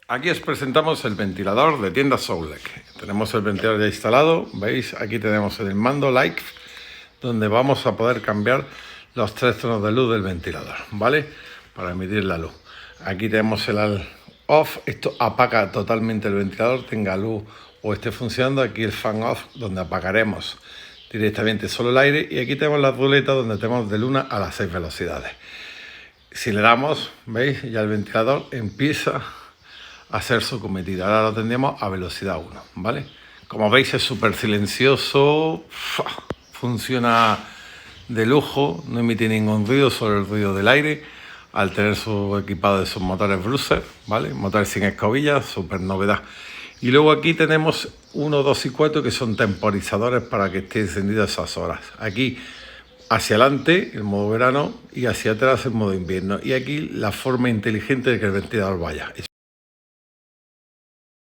Aquí os presentamos el ventilador de tienda Soulec. Tenemos el ventilador ya instalado, veis, aquí tenemos el mando Light, donde vamos a poder cambiar los 3 tonos de luz del ventilador, ¿vale? Para emitir la luz. Aquí tenemos el off, esto apaga totalmente el ventilador, tenga luz o esté funcionando. Aquí el fan off, donde apagaremos directamente solo el aire, y aquí tenemos las ruletas donde tenemos del 1 a las 6 velocidades. Si le damos, veis, ya el ventilador empieza a hacer su cometido. Ahora lo tendríamos a velocidad 1, ¿vale? Como veis es súper silencioso, funciona de lujo, no emite ningún ruido, solo el ruido del aire, al tener su equipado de sus motores Brucer, ¿vale? Motores sin escobillas, súper novedad. Y luego aquí tenemos 1, 2 y 4 que son temporizadores para que esté encendido esas horas. Aquí hacia adelante el modo verano y hacia atrás el modo invierno. Y aquí la forma inteligente de que el ventilador vaya. Es